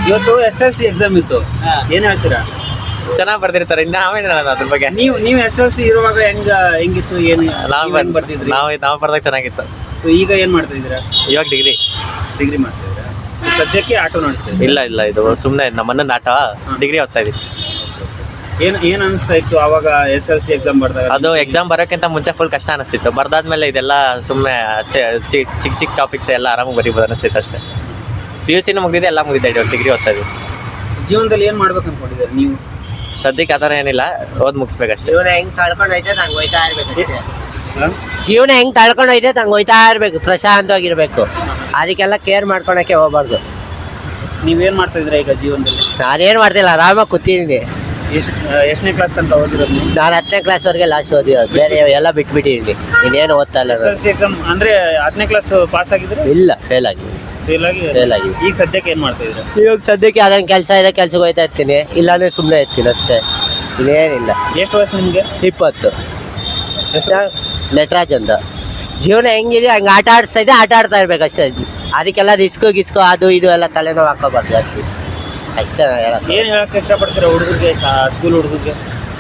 ಇವತ್ತು SLC exam ಇತ್ತು, ಏನ್ ಹೇಳ್ತೀರಾ? ಚೆನ್ನಾಗಿ ಬರ್ದಿರ್ತಾರೆ. ಇನ್ನು ಆಮೇಲೆ ಅದ್ರ ಬಗ್ಗೆ ನೀವು SLC ಇರುವಾಗ ಹೆಂಗಿತ್ತು, ಏನು ಬರ್ತಿದ್ರಿ? ನಾವು ಬರ್ದಾಗ ಚೆನ್ನಾಗಿತ್ತು. ಸೊ ಈಗ ಏನ್ ಮಾಡ್ತಾ ಇದ್ದೀರಾ? ಇವಾಗ ಡಿಗ್ರಿ ಮಾಡ್ತಾ ಇದ್ದೀರಾ? ಸದ್ಯಕ್ಕೆ ಆಟೋ ನಡೆಸ್ತಾ ಇದ್ದೀರಾ? ಇಲ್ಲ ಇದು ಸುಮ್ಮನೆ ನಮ್ಮನ್ನ ಆಟ ಡಿಗ್ರಿ ಓದ್ತಾ ಇದೀವಿ. ಏನ್ ಅನಿಸ್ತಾ ಇತ್ತು ಅವಾಗ SLC ಎಕ್ಸಾಮ್ ಬರ್ದಾಗ? ಅದು ಎಕ್ಸಾಮ್ ಬರೋಕ್ಕಿಂತ ಮುಂಚೆ ಫುಲ್ ಕಷ್ಟ ಅನಿಸ್ತಿತ್ತು. ಬರ್ದಾದ್ಮೇಲೆ ಇದೆಲ್ಲ ಸುಮ್ಮನೆ ಚಿಕ್ಕ ಟಾಪಿಕ್ಸ್ ಎಲ್ಲ ಆರಾಮಾಗಿ ಬರೀಬೋದು ಅನಿಸ್ತಿತ್ತು ಅಷ್ಟೇ. PUC ಮುಗಿದಿದೆ, ಎಲ್ಲ ಮುಗಿದಿದೆ. ಇವಾಗ ಡಿಗ್ರಿ ಓದ್ತಾ ಇದೀವಿ. ಜೀವನದಲ್ಲಿ ಏನ್ ಮಾಡ್ಬೇಕು ಅನ್ಕೊಂಡಿದ್ದೀರಿ ನೀವು? ಸದ್ಯಕ್ಕೆ ಆ ಥರ ಏನಿಲ್ಲ, ಓದ್ ಮುಗಿಸ್ಬೇಕಷ್ಟೇ. ಜೀವನ ಹೆಂಗ್ ತಳ್ಕೊಂಡೈತೆ ನಂಗೆ ಹೋಯ್ತಾ ಇರ್ಬೇಕು. ಜೀವನ ಹೆಂಗ್ ತಳ್ಕೊಂಡೈತೆ ನಂಗೆ ಹೋಯ್ತಾ ಇರ್ಬೇಕು, ಪ್ರಶಾಂತವಾಗಿರ್ಬೇಕು. ಅದಕ್ಕೆಲ್ಲ ಕೇರ್ ಮಾಡ್ಕೊಳಕ್ಕೆ ಹೋಗ್ಬಾರ್ದು. ನೀವೇನ್ ಮಾಡ್ತಾ ಇದ್ದೀರಾ ಈಗ ಜೀವನದಲ್ಲಿ? ನಾನೇನು ಮಾಡ್ತಿಲ್ಲ, ಆರಾಮಾಗಿ ಕೂತಿದ್ದೀನಿ. ಎಷ್ಟನೇ ಕ್ಲಾಸ್ ಅಂತ ಓದಿರೋದು ನೀವು? ನಾನು 10ನೇ ಕ್ಲಾಸ್ವರೆಗೆ ಲಾಸ್ಟ್ ಓದಿರೋದು, ಬೇರೆ ಎಲ್ಲ ಬಿಟ್ಬಿಟ್ಟಿದ್ದೀನಿ. ಇನ್ನೇನು ಓದ್ತಾ ಇಲ್ಲ. SLC ಎಕ್ಸಾಮ್ ಅಂದ್ರೆ 10ನೇ ಕ್ಲಾಸ್ ಪಾಸ್ ಆಗಿದ್ರೆ? ಇಲ್ಲ, ಫೇಲ್ ಆಗಿದೆ. ಈಗ ಸದ್ಯಕ್ಕೆ ಏನ್ ಮಾಡ್ತಾ ಇದ್ದೀರಾ? ಇವಾಗ ಸದ್ಯಕ್ಕೆ ಅದೊಂದು ಕೆಲಸ ಇದೆ, ಕೆಲ್ಸಕ್ಕೆ ಹೋಗ್ತಾ ಇರ್ತೀನಿ. ಇಲ್ಲಾಂದ್ರೆ ಸುಮ್ಮನೆ ಇರ್ತೀನಿ ಅಷ್ಟೇ, ಇನ್ನೇನಿಲ್ಲ. ಎಷ್ಟು ವರ್ಷ ನಿಮಗೆ? 20. ನಟರಾಜ್ ಅಂತ. ಜೀವನ ಹೆಂಗಿದೆ ಹಂಗೆ ಆಟ ಆಡ್ತಾ ಇರ್ಬೇಕು ಅಷ್ಟೇ. ಅದಕ್ಕೆಲ್ಲ ರಿಸ್ಕು ಅದು ಇದು ಎಲ್ಲ ತಲೆನೋವು ಹಾಕೋಬಾರ್ದು ಜಾಸ್ತಿ ಅಷ್ಟೇ. ಏನು ಹೇಳಕ್ಕೆ ಇಷ್ಟಪಡ್ತೀರಾ ಹುಡುಗರಿಗೆ, ಸ್ಕೂಲ್ ಹುಡುಗರಿಗೆ?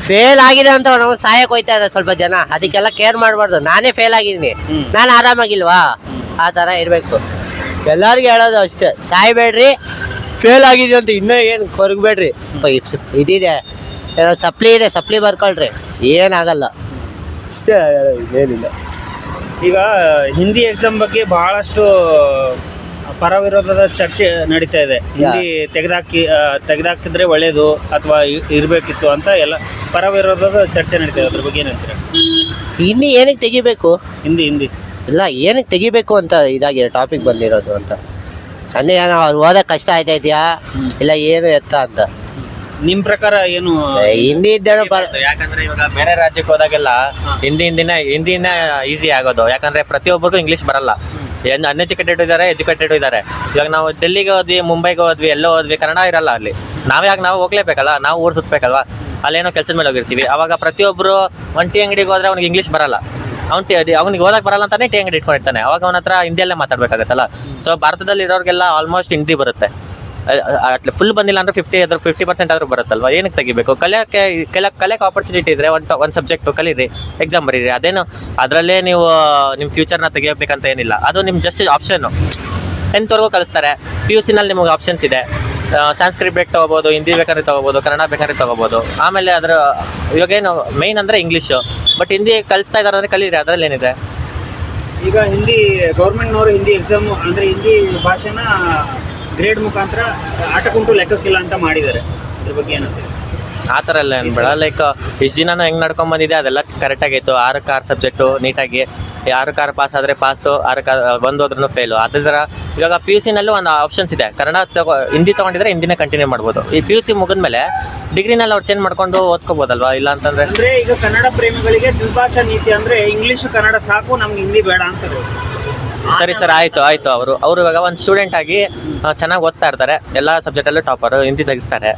ಫೇಲ್ ಆಗಿದೆ ಅಂತ ನಾವು ಸಹಾಯಕ್ಕೆ ಹೋಯ್ತಾ ಇದ್ದಾರೆ ಸ್ವಲ್ಪ ಜನ, ಅದಕ್ಕೆಲ್ಲ ಕೇರ್ ಮಾಡಬಾರ್ದು. ನಾನೇ ಫೇಲ್ ಆಗಿದ್ದೀನಿ, ನಾನು ಆರಾಮಾಗಿಲ್ವಾ? ಆ ಥರ ಇರಬೇಕು. ಎಲ್ಲರಿಗೂ ಹೇಳೋದು ಅಷ್ಟೇ, ಸಾಯ್ಬೇಡ್ರಿ, ಫೇಲ್ ಆಗಿದ್ದೀವಿ ಅಂತ ಇನ್ನೂ ಏನು ಕೊರಗಬೇಡ್ರಿ. ಇದಿದೆ ಏನೋ ಸಪ್ಲಿ ಬರ್ಕೊಳ್ರಿ, ಏನಾಗಲ್ಲ ಅಷ್ಟೇ, ಇದೇನಿಲ್ಲ. ಈಗ ಹಿಂದಿ ಎಕ್ಸಾಮ್ ಬಗ್ಗೆ ಬಹಳಷ್ಟು ಪರ ವಿರೋಧದ ಚರ್ಚೆ ನಡೀತಾ ಇದೆ. ಹಿಂದಿ ತೆಗೆದಾಕಿದ್ರೆ ಒಳ್ಳೇದು ಅಥವಾ ಇರಬೇಕಿತ್ತು ಅಂತ ಎಲ್ಲ ಪರ ವಿರೋಧದ ಚರ್ಚೆ ನಡೀತಾ ಇದೆ. ಅದ್ರ ಬಗ್ಗೆ ಏನಂತೀರಾ? ಇನ್ನು ಏನಕ್ಕೆ ತೆಗಿಬೇಕು? ಹಿಂದಿ ಇಲ್ಲ, ಏನಕ್ಕೆ ತೆಗಿಬೇಕು ಅಂತ ಇದಾಗಿದೆ ಟಾಪಿಕ್ ಬಂದಿರೋದು ಅಂತ. ಅಂದರೆ ಏನೋ ಅವ್ರು ಓದೋಕೆ ಕಷ್ಟ ಆಯ್ತಾ ಇದೆಯಾ ಇಲ್ಲ ಏನು ಎತ್ತ ಅಂತ ನಿಮ್ಮ ಪ್ರಕಾರ ಏನು? ಹಿಂದಿ ಇದ್ದೇನೋ ಯಾಕಂದ್ರೆ ಇವಾಗ ಬೇರೆ ರಾಜ್ಯಕ್ಕೆ ಹೋದಾಗೆಲ್ಲ ಹಿಂದಿನ ಈಸಿ ಆಗೋದು. ಯಾಕಂದ್ರೆ ಪ್ರತಿಯೊಬ್ಬರಿಗೂ ಇಂಗ್ಲೀಷ್ ಬರಲ್ಲ. ಅನ್ಎಜುಕೇಟೆಡ್ ಇದ್ದಾರೆ, ಎಜುಕೇಟೆಡ್ ಇದ್ದಾರೆ. ಇವಾಗ ನಾವು ಡೆಲ್ಲಿಗೆ ಹೋದ್ವಿ, ಮುಂಬೈಗೆ ಹೋದ್ವಿ, ಎಲ್ಲೋ ಹೋದ್ವಿ, ಕನ್ನಡ ಇರಲ್ಲ ಅಲ್ಲಿ. ನಾವು ಹೋಗ್ಲೇಬೇಕಲ್ಲ, ನಾವು ಊರು ಸುತ್ತಬೇಕಲ್ವಾ? ಅಲ್ಲೇನೋ ಕೆಲಸದ ಮೇಲೆ ಹೋಗಿರ್ತೀವಿ. ಅವಾಗ ಪ್ರತಿಯೊಬ್ಬರು ಒಂದು ಟೀ ಅಂಗಡಿಗೆ ಹೋದ್ರೆ ಅವ್ನಿಗೆ ಇಂಗ್ಲೀಷ್ ಬರಲ್ಲ. ಅವ್ನಿಗೆ ಓದಕ್ಕೆ ಬರಲ್ಲ ಅಂತಾನೆ ಟೀ ಅಂಗಡಿ ಇಟ್ಕೊಂಡಿರ್ತಾನೆ. ಅವಾಗ ಅವನ ಹತ್ರ ಹಿಂದಿಯಲ್ಲೇ ಮಾತಾಡ್ಬೇಕಾಗತ್ತಲ್ಲ. ಸೊ ಭಾರತದಲ್ಲಿ ಇರೋರಿಗೆಲ್ಲ ಆಲ್ಮೋಸ್ಟ್ ಹಿಂದಿ ಬರುತ್ತೆ. ಫುಲ್ ಬಂದಿಲ್ಲ ಅಂದ್ರೆ 50% ಆದ್ರೂ ಬರುತ್ತಲ್ವಾ? ಏನಕ್ಕೆ ತೆಗಿಬೇಕು? ಕಲಿಯೋಕೆ ಆಪರ್ಚುನಿಟಿ ಇದ್ರೆ ಒಂದು ಸಬ್ಜೆಕ್ಟು ಕಲೀರಿ, ಎಕ್ಸಾಮ್ ಬರೀರಿ. ಅದೇನು ಅದರಲ್ಲೇ ನೀವು ನಿಮ್ಮ ಫ್ಯೂಚರ್ನ ತೆಗಿಬೇಕಂತ ಏನಿಲ್ಲ. ಅದು ನಿಮ್ಮ ಜಸ್ಟ್ ಆಪ್ಷನ್ನು. 10th ಕಲಿಸ್ತಾರೆ. PUC ನಿಮಗೆ ಆಪ್ಷನ್ಸ್ ಇದೆ. ಸಂಸ್ಕೃತ್ ಬೇಕು ತೊಗೋಬೋದು, ಹಿಂದಿ ಬೇಕಾದ್ರೆ ತೊಗೋಬೋದು, ಕನ್ನಡ ಬೇಕಾದ್ರೆ ತೊಗೋಬೋದು. ಆಮೇಲೆ ಇವಾಗೇನು ಮೇಯ್ನ್ ಅಂದರೆ ಇಂಗ್ಲೀಷು. ಬಟ್ ಹಿಂದಿ ಕಲಿಸ್ತಾ ಇದ್ದಾರೆ ಅಂದರೆ ಕಲೀರಿ, ಅದರಲ್ಲಿ ಏನಿದೆ? ಈಗ ಹಿಂದಿ ಗೌರ್ಮೆಂಟ್ನವರು ಹಿಂದಿ ಎಕ್ಸಾಮ್ ಅಂದರೆ ಹಿಂದಿ ಭಾಷೆನ ಗ್ರೇಡ್ ಮುಖಾಂತರ ಆಟಕ್ಕುಂಟು ಲೆಕ್ಕಕ್ಕಿಲ್ಲ ಅಂತ ಮಾಡಿದ್ದಾರೆ. ಇದ್ರ ಬಗ್ಗೆ ಏನಂತೀರಿ? ಆ ಥರ ಎಲ್ಲ ಏನು ಬೇಡ. ಲೈಕ್ ಇಷ್ಟು ದಿನ ಹೆಂಗೆ ನಡ್ಕೊಂಬಂದಿದೆ ಅದೆಲ್ಲ ಕರೆಕ್ಟಾಗಿತ್ತು. 6ಕ್ಕೆ 6 ಸಬ್ಜೆಕ್ಟು ನೀಟಾಗಿ 6ಕ್ಕೆ 6 ಪಾಸ್ ಆದರೆ ಪಾಸು, 6ಕ್ಕೆ 1 ಹೋದ್ರೂ ಫೇಲು. ಅದೇ ಥರ ಇವಾಗ PUC ಒಂದು ಆಪ್ಷನ್ಸ್ ಇದೆ. ಹಿಂದಿ ತೊಗೊಂಡಿದ್ರೆ ಹಿಂದಿನೇ ಕಂಟಿನ್ಯೂ ಮಾಡ್ಬೋದು. ಈ PUC ಮುಗಿದ್ಮೇಲೆ ಡಿಗ್ರಿನಲ್ಲಿ ಅವ್ರು ಚೇಂಜ್ ಮಾಡ್ಕೊಂಡು ಓದ್ಕೋಬೋದಲ್ವಾ? ಇಲ್ಲ ಅಂತಂದರೆ ಅಂದರೆ ಈಗ ಕನ್ನಡ ಪ್ರೇಮಿಗಳಿಗೆ ದ್ವಿಭಾಷಾ ನೀತಿ ಅಂದರೆ ಇಂಗ್ಲೀಷ್ ಕನ್ನಡ ಸಾಕು, ನಮ್ಗೆ ಹಿಂದಿ ಬೇಡ ಅಂತಾರೆ. ಸರಿ ಸರ್, ಆಯಿತು. ಅವರು ಇವಾಗ ಒಂದು ಸ್ಟೂಡೆಂಟ್ ಆಗಿ ಚೆನ್ನಾಗಿ ಓದ್ತಾ ಇರ್ತಾರೆ, ಎಲ್ಲ ಸಬ್ಜೆಕ್ಟಲ್ಲೂ ಟಾಪರು, ಹಿಂದಿ ತೆಗಿಸ್ತಾರೆ.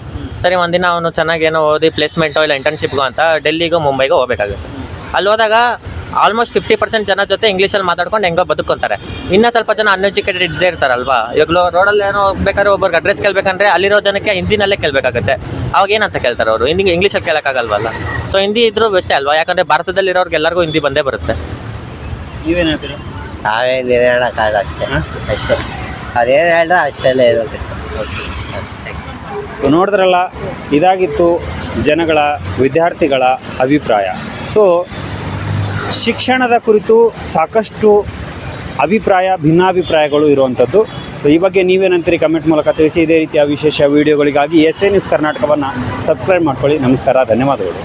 ಸರಿ, ಒಂದಿನ ಅವನು ಚೆನ್ನಾಗಿ ಏನೋ ಓದಿ ಪ್ಲೇಸ್ಮೆಂಟೋ ಇಲ್ಲ ಇಂಟರ್ನ್ಶಿಪ್ಗೋ ಅಂತ ಡೆಲ್ಲಿಗೋ ಮುಂಬೈಗೋ ಹೋಗ್ಬೇಕಾಗುತ್ತೆ. ಅಲ್ಲಿ ಹೋದಾಗ ಆಲ್ಮೋಸ್ಟ್ 50% ಜನ ಜೊತೆ ಇಂಗ್ಲೀಷಲ್ಲಿ ಮಾತಾಡ್ಕೊಂಡು ಹೆಂಗೋ ಬದುಕೊಂತಾರೆ. ಇನ್ನೂ ಸ್ವಲ್ಪ ಜನ ಅನ್ಎಜುಕೇಟೆಡ್ ಇದ್ದೇ ಇರ್ತಾರಲ್ವಾ? ಇವಾಗ ರೋಡಲ್ಲಿ ಏನೋ ಹೋಗ್ಬೇಕಾದ್ರೆ ಒಬ್ಬರಿಗೆ ಅಡ್ರೆಸ್ ಕೇಳಬೇಕಂದ್ರೆ ಅಲ್ಲಿರೋ ಜನಕ್ಕೆ ಹಿಂದಿನಲ್ಲೇ ಕೇಳಬೇಕಾಗುತ್ತೆ. ಅವಾಗ ಏನಂತ ಕೇಳ್ತಾರೆ ಅವರು? ಇಂಗ್ಲೀಷಲ್ಲಿ ಕೇಳೋಕ್ಕಾಗಲ್ವಲ್ಲ. ಸೊ ಹಿಂದಿ ಇದ್ರೂ ಬೆಸ್ಟೇ ಅಲ್ವಾ? ಯಾಕಂದರೆ ಭಾರತದಲ್ಲಿರೋರ್ಗೆ ಎಲ್ಲರಿಗೂ ಹಿಂದಿ ಬಂದೇ ಬರುತ್ತೆ. ನೀವೇನು ಹೇಳ್ತೀರಾ? ನಾವೇನು ಹೇಳೋಕ್ಕಾಗಲ್ಲ ಅಷ್ಟೇ. ಅದೇನು ಹೇಳ್ರೆ ಅಷ್ಟೆಲ್ಲ ಇರಬೇಕು ಸರ್. ಸೊ ನೋಡಿದ್ರಲ್ಲ, ಇದಾಗಿತ್ತು ಜನಗಳ, ವಿದ್ಯಾರ್ಥಿಗಳ ಅಭಿಪ್ರಾಯ. ಸೊ ಶಿಕ್ಷಣದ ಕುರಿತು ಸಾಕಷ್ಟು ಭಿನ್ನಾಭಿಪ್ರಾಯಗಳು ಇರುವಂಥದ್ದು. ಸೊ ಈ ಬಗ್ಗೆ ನೀವೇನಂತೀರಿ ಕಮೆಂಟ್ ಮೂಲಕ ತಿಳಿಸಿ. ಇದೇ ರೀತಿಯ ವಿಶೇಷ ವಿಡಿಯೋಗಳಿಗಾಗಿ SA ನ್ಯೂಸ್ ಕರ್ನಾಟಕವನ್ನು ಸಬ್ಸ್ಕ್ರೈಬ್ ಮಾಡ್ಕೊಳ್ಳಿ. ನಮಸ್ಕಾರ, ಧನ್ಯವಾದಗಳು.